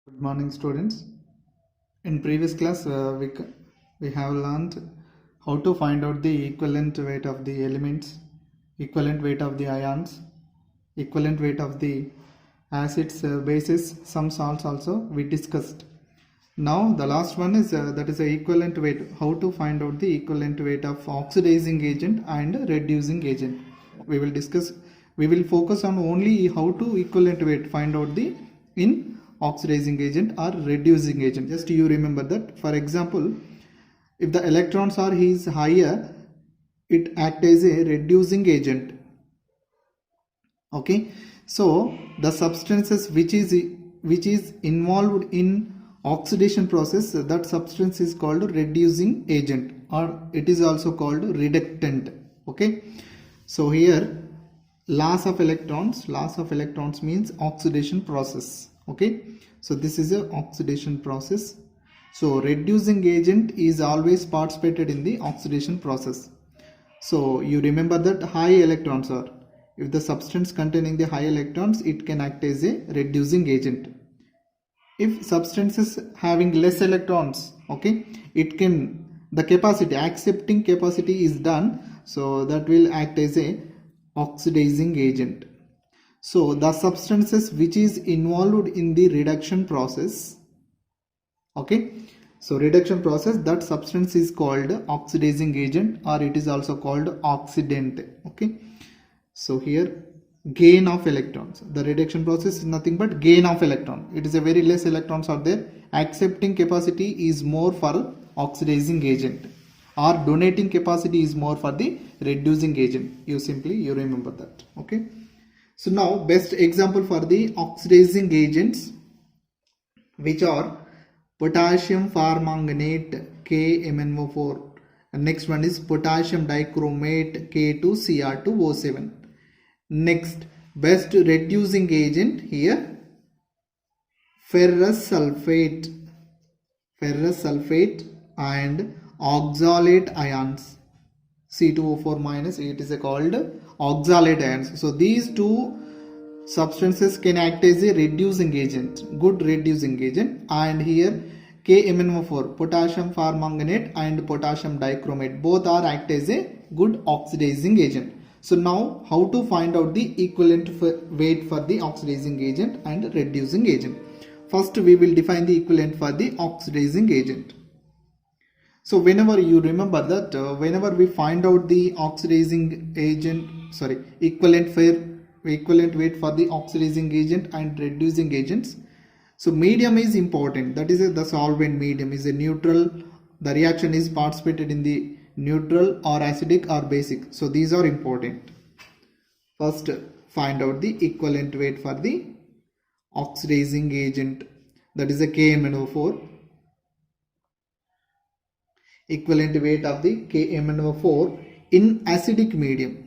Good morning, students. In previous class, we have learned how to find out the equivalent weight of the elements, equivalent weight of the ions, equivalent weight of the acids, bases, some salts also we discussed. Now the last one is that is the equivalent weight. How to find out the equivalent weight of oxidizing agent and reducing agent. We will discuss. We will focus on only how to equivalent weight find out the in oxidizing agent or reducing agent. Just you remember that. For example, if the electrons are higher, it acts as a reducing agent. Okay, so the substances which is involved in oxidation process, that substance is called reducing agent, or it is also called reductant. Okay, so here loss of electrons means oxidation process. Okay, so this is a oxidation process. So reducing agent is always participated in the oxidation process. So you remember that high electrons are, if the substance containing the high electrons, it can act as a reducing agent. If substances having less electrons, okay, it can, the capacity, accepting capacity is done, so that will act as a oxidizing agent. So the substances which is involved in the reduction process, okay, so reduction process, that substance is called oxidizing agent, or it is also called oxidant. Okay, so here gain of electrons, the reduction process is nothing but gain of electron. It is a very less electrons are there, accepting capacity is more for oxidizing agent, or donating capacity is more for the reducing agent. You remember that. Okay, so now best example for the oxidizing agents, which are potassium permanganate KMnO4, and next one is potassium dichromate K2Cr2O7. Next best reducing agent here, ferrous sulfate and oxalate ions, C2O4 minus, it is called oxalate ions. So these two substances can act as a reducing agent, good reducing agent. And here KMnO4, potassium permanganate and potassium dichromate, both are act as a good oxidizing agent. So now how to find out the equivalent weight for the oxidizing agent and reducing agent. First we will define the equivalent for the oxidizing agent. So whenever you remember that whenever we find out the oxidizing agent, equivalent weight for the oxidizing agent and reducing agents, so medium is important. That is the solvent medium is a neutral, the reaction is participated in the neutral or acidic or basic. So these are important. First find out the equivalent weight for the oxidizing agent, that is a KMnO4. Equivalent weight of the KMnO4 in acidic medium.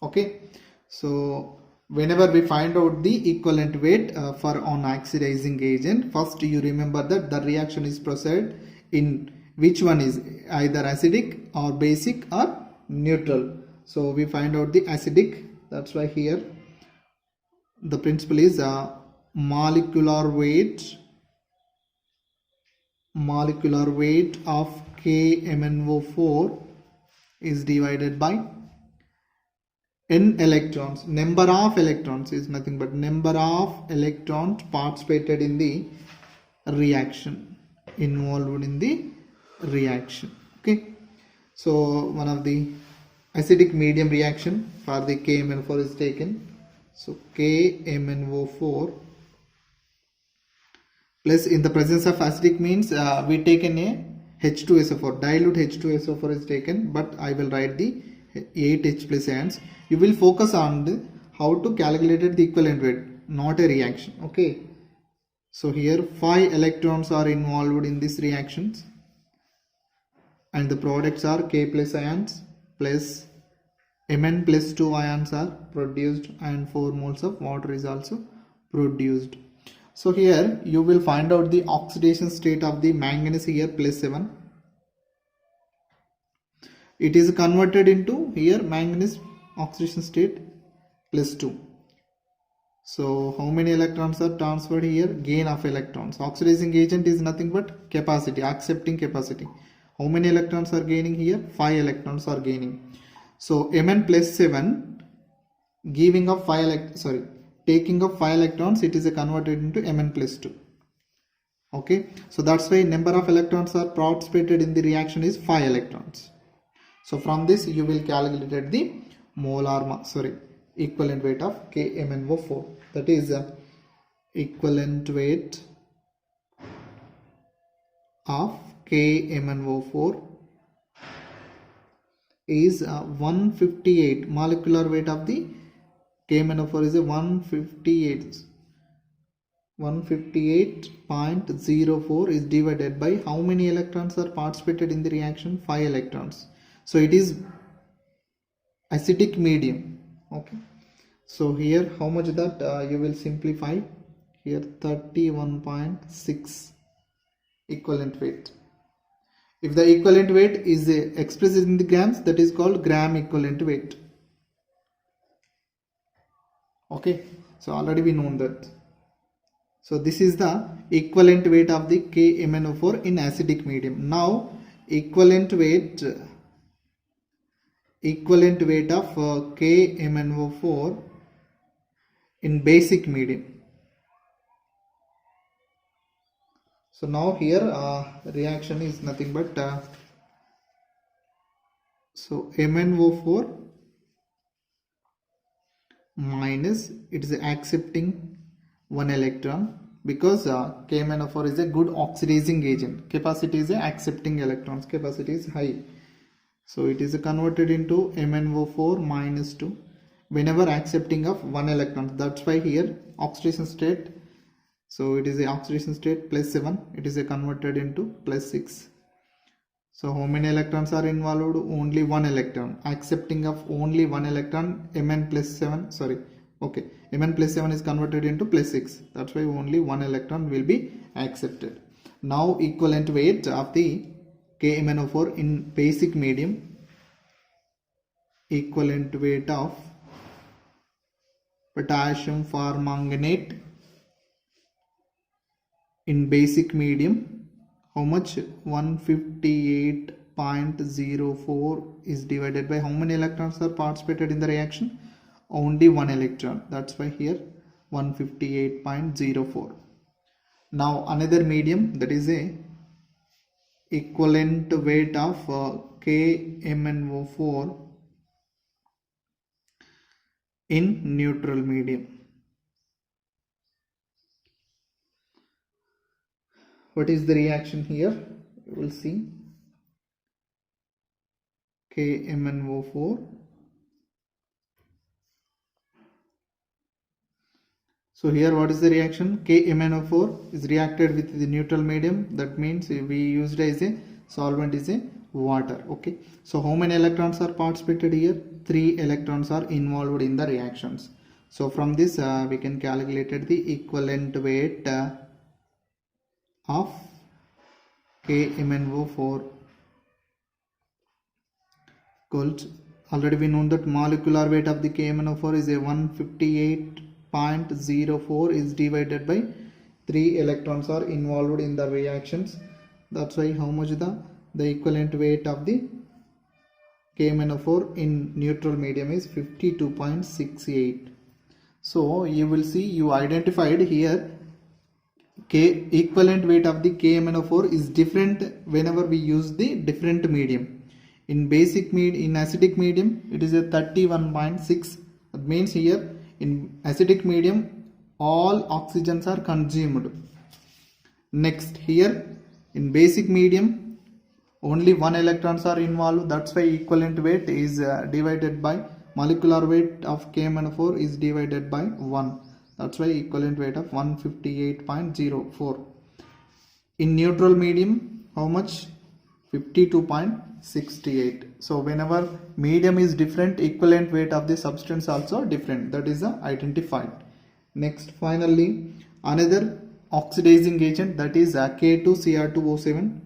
Okay, so whenever we find out the equivalent weight for on oxidizing agent, first you remember that the reaction is proceed in which one is either acidic or basic or neutral. So we find out the acidic. That's why here the principle is molecular weight of KMnO4 is divided by n electrons. Number of electrons is nothing but number of electrons participated in the reaction, involved in the reaction. Okay, so one of the acidic medium reaction for the KMnO4 is taken. So KMnO4 plus, in the presence of acidic means we taken a H2SO4, dilute H2SO4 is taken, but I will write the 8H plus ions. You will focus on how to calculate the equivalent weight, not a reaction. Okay, so here 5 electrons are involved in these reactions, and the products are K plus ions plus Mn plus 2 ions are produced, and 4 moles of water is also produced. So here you will find out the oxidation state of the manganese here +7. It is converted into here manganese oxidation state +2. So how many electrons are transferred here? Gain of electrons. Oxidizing agent is nothing but capacity, accepting capacity. How many electrons are gaining here? 5 electrons are gaining. So Mn plus 7 giving of 5 taking of 5 electrons, it is converted into Mn plus 2. Okay, so that's why number of electrons are participated in the reaction is 5 electrons. So from this you will calculate the equivalent weight of KMnO4. That is equivalent weight of KMnO4 is 158. Molecular weight of the KMnO4 is a 158.04 is divided by how many electrons are participated in the reaction? 5 electrons. So it is acidic medium. Okay, so here how much that you will simplify here? 31.6 equivalent weight. If the equivalent weight is expressed in the grams, that is called gram equivalent weight. Okay, so already we know that. So this is the equivalent weight of the KMnO4 in acidic medium. Now equivalent weight of KMnO4 in basic medium. So now here reaction is nothing but so MnO4 minus, it is accepting 1 electron, because KMnO4 is a good oxidizing agent. Capacity is accepting electrons, capacity is high. So it is converted into MnO4 minus 2 whenever accepting of 1 electron. That's why here oxidation state, so it is a oxidation state plus 7, it is converted into plus 6. So how many electrons are involved? Only 1 electron. Accepting of only 1 electron, Mn plus 7, Mn plus 7 is converted into plus 6. That's why only 1 electron will be accepted. Now equivalent weight of the KMnO4 in basic medium, equivalent weight of potassium permanganate in basic medium, how much? 158.04 is divided by how many electrons are participated in the reaction? Only 1 electron. That's why here 158.04. Now another medium, that is a equivalent weight of KMnO4 in neutral medium. What is the reaction here? You will see KMnO4. So here what is the reaction? KMnO4 is reacted with the neutral medium. That means we used as a solvent is a water. Okay. So how many electrons are participated here? 3 electrons are involved in the reactions. So from this we can calculate the equivalent weight of KMnO4 equals, already we know that molecular weight of the KMnO4 is a 158.04 is divided by 3 electrons are involved in the reactions. That's why how much the equivalent weight of the KMnO4 in neutral medium is 52.68. So you will see you identified here equivalent weight of the KMnO4 is different whenever we use the different medium. In basic in acidic medium it is a 31.6. That means here in acidic medium all oxygens are consumed. Next here in basic medium only 1 electrons are involved. That's why equivalent weight is divided by molecular weight of KMnO4 is divided by 1. That's why equivalent weight of 158.04. In neutral medium, how much? 52.68. So whenever medium is different, equivalent weight of the substance also different. That is identified. Next, finally, another oxidizing agent, that is K2Cr2O7,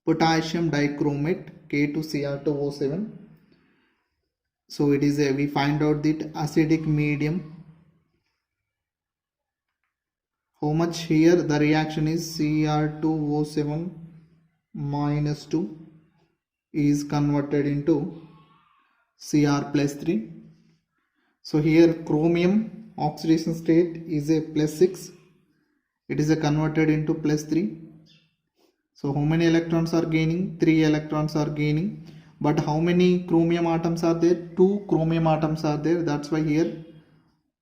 potassium dichromate, K2Cr2O7. So it is we find out that acidic medium how much here the reaction is Cr2O7 minus 2 is converted into Cr plus 3. So here chromium oxidation state is a plus 6. It is a converted into plus 3. So how many electrons are gaining? 3 electrons are gaining. But how many chromium atoms are there? 2 chromium atoms are there. That's why here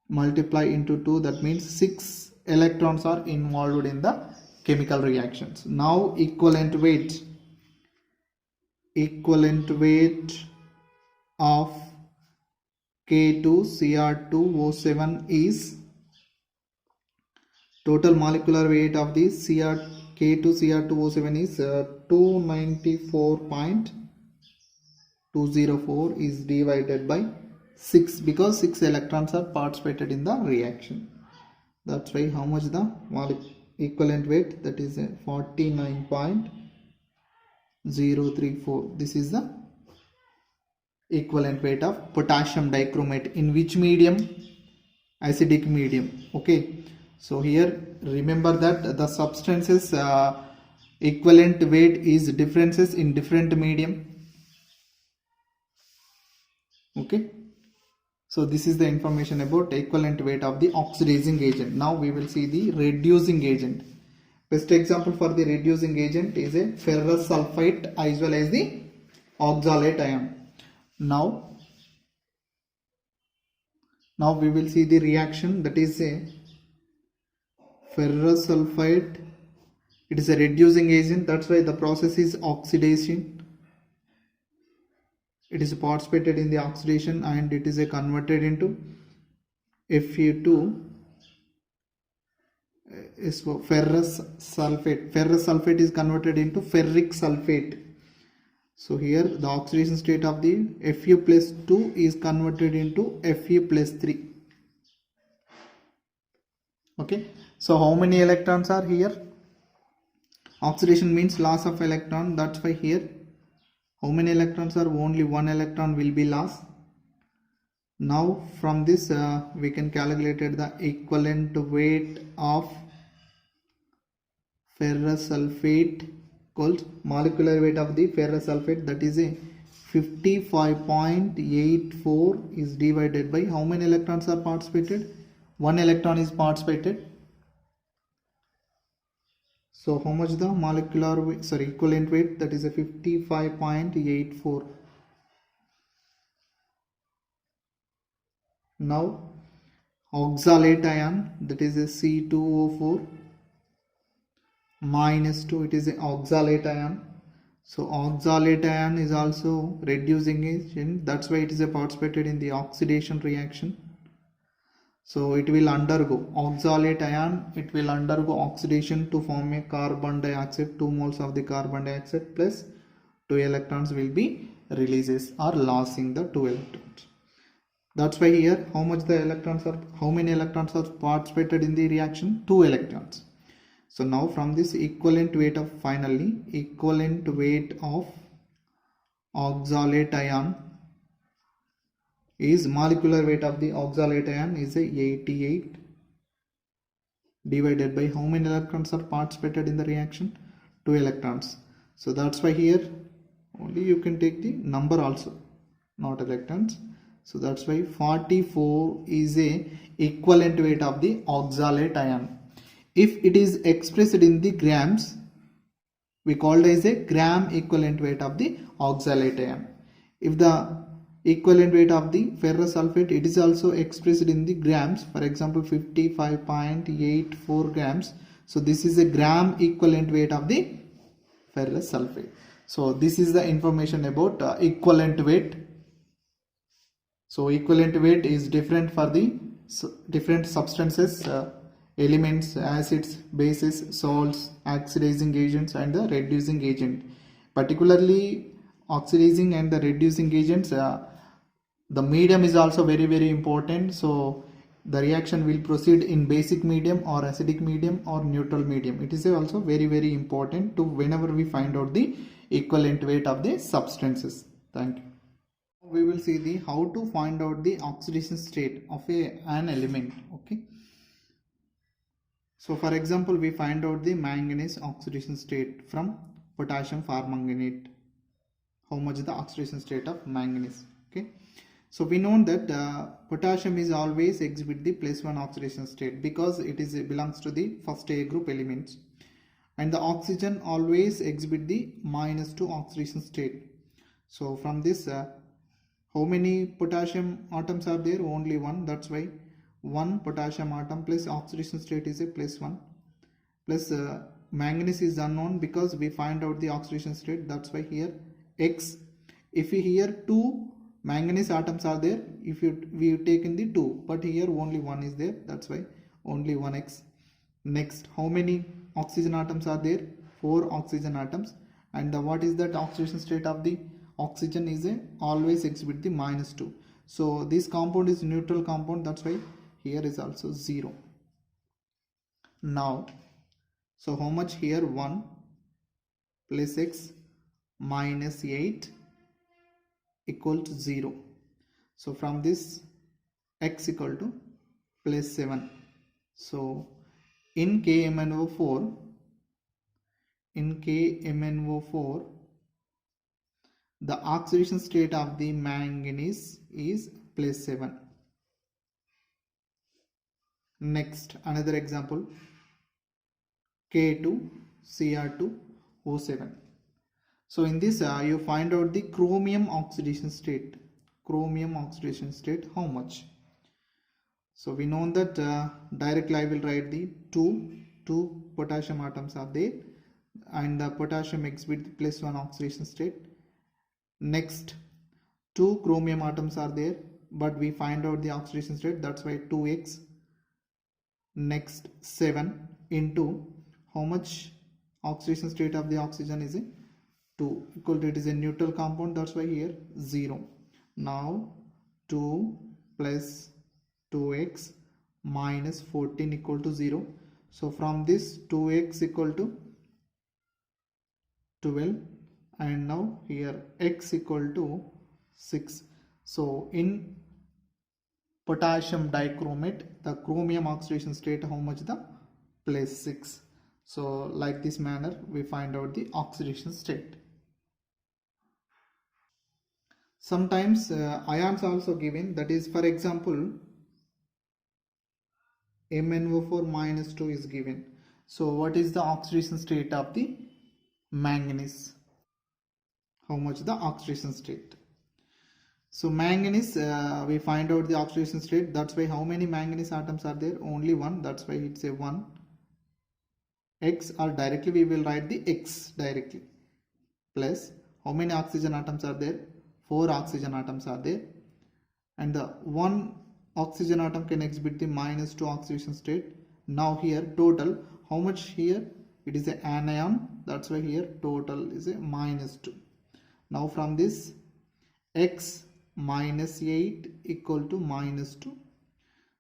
multiply into 2. That means 6 electrons are involved in the chemical reactions. Now equivalent weight of K2Cr2O7 is total molecular weight of the K2Cr2O7 is 294.204 is divided by 6 because 6 electrons are participated in the reaction. That's why how much the equivalent weight, that is 49.034. This is the equivalent weight of potassium dichromate in which medium? Acidic medium. Okay, so here remember that the substances equivalent weight is differences in different medium. Okay, so this is the information about equivalent weight of the oxidizing agent. Now we will see the reducing agent. Best example for the reducing agent is a ferrous sulfate as well as the oxalate ion. Now we will see the reaction, that is a ferrous sulfate. It is a reducing agent, that's why the process is oxidation. It is participated in the oxidation and it is converted into Fe2 is for ferrous sulfate. Ferrous sulfate is converted into ferric sulfate. So here the oxidation state of the Fe plus 2 is converted into Fe plus 3. Okay, so how many electrons are here? Oxidation means loss of electron, that's why here how many electrons are? Only 1 electron will be lost. Now from this we can calculate the equivalent weight of ferrous sulfate called molecular weight of the ferrous sulfate, that is a 55.84 is divided by how many electrons are participated? 1 electron is participated. So how much the molecular weight, equivalent weight, that is a 55.84. Now oxalate ion, that is a C2O4 minus 2, it is an oxalate ion. So oxalate ion is also reducing agent, that's why it is participated in the oxidation reaction. So it will undergo oxalate ion, it will undergo oxidation to form a carbon dioxide. 2 moles of the carbon dioxide plus 2 electrons will be releases or losing the 2 electrons. That's why here how many electrons are participated in the reaction? 2 electrons. So now from this equivalent weight of equivalent weight of oxalate ion is molecular weight of the oxalate ion is a 88 divided by how many electrons are participated in the reaction? 2 electrons. So that's why here only you can take the number also, not electrons. So that's why 44 is a equivalent weight of the oxalate ion. If it is expressed in the grams, we call it as a gram equivalent weight of the oxalate ion. If the equivalent weight of the ferrous sulfate, it is also expressed in the grams, for example 55.84 grams. So this is a gram equivalent weight of the ferrous sulfate. So this is the information about equivalent weight. So equivalent weight is different for the different substances, elements, acids, bases, salts, oxidizing agents and the reducing agent. Particularly oxidizing and the reducing agents, the medium is also very important. So the reaction will proceed in basic medium or acidic medium or neutral medium. It is also very important to whenever we find out the equivalent weight of the substances. Thank you. We will see the how to find out the oxidation state of an element. Okay, So for example, we find out the manganese oxidation state from potassium permanganate. How much is the oxidation state of manganese? Okay, so we know that potassium is always exhibit the +1 oxidation state because it belongs to the first A group elements, and the oxygen always exhibit the -2 oxidation state. So from this, how many potassium atoms are there? Only one. That's why one potassium atom plus oxidation state is a +1. Plus manganese is unknown because we find out the oxidation state. That's why here X. If we here two manganese atoms are there, if we take in the 2, but here only one is there. That's why only 1X. Next, how many oxygen atoms are there? 4 oxygen atoms. And what is that oxidation state of the oxygen is always exhibit the -2. So this compound is neutral compound. That's why here is also 0. Now, so how much here? 1 plus x minus 8 equal to 0. So from this, x equal to +7. So in KMnO4, the oxidation state of the manganese is +7. Next, another example, K2Cr2O7. So in this, you find out the chromium oxidation state. Chromium oxidation state, how much? So we know that directly I will write the two potassium atoms are there, and the potassium exhibit the +1 oxidation state. Next, 2 chromium atoms are there, but we find out the oxidation state. That's why 2x. Next, 7 into how much oxidation state of the oxygen is 2 equal to, it is a neutral compound. That's why here 0. Now 2 plus 2x minus 14 equal to 0. So from this, 2x equal to 12, and now here x equal to 6. So in potassium dichromate, the chromium oxidation state, how much? The +6. So like this manner we find out the oxidation state. Sometimes ions also given, that is, for example, MnO4 -2 is given. So what is the oxidation state of the manganese? How much the oxidation state? So manganese, we find out the oxidation state. That's why how many manganese atoms are there? Only one. That's why it's a 1. X, or directly we will write the X directly, plus how many oxygen atoms are there? 4 oxygen atoms are there, and the one oxygen atom can exhibit the -2 oxidation state. Now here total, how much here? It is an anion. That's why here total is a -2. Now from this, x minus 8 equal to -2.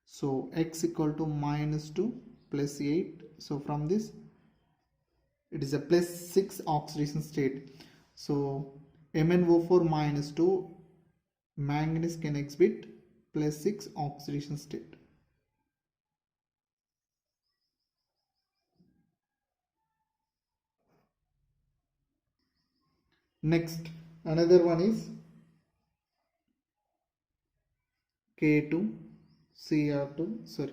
So x equal to -2 plus 8. So from this, it is a +6 oxidation state. So MnO4 -2, manganese can exhibit +6 oxidation state. Next, another one is Cr2O7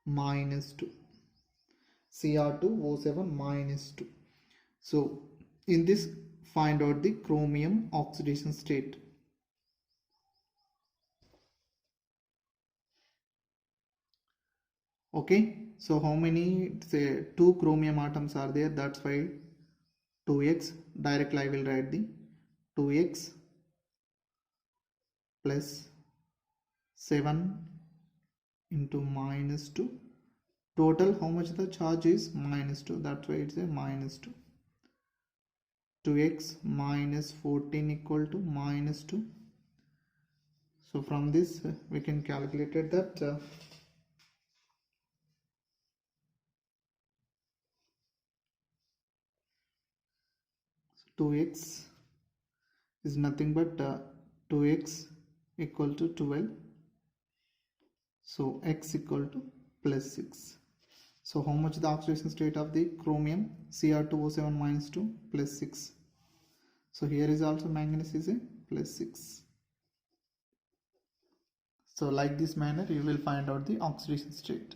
-2. Cr2O7 -2. So in this, find out the chromium oxidation state. Okay, so how many, say 2 chromium atoms are there? That's why 2x. Directly I will write the 2x plus 7 into -2. Total, how much the charge is? -2. That's why it's a -2. 2x minus 14 equal to -2. So from this, we can calculate that 2x is nothing but 2x equal to 12. So X equal to plus 6. So how much the oxidation state of the chromium? Cr2O7 minus 2 plus 6. So here is also manganese is a plus 6. So like this manner you will find out the oxidation state.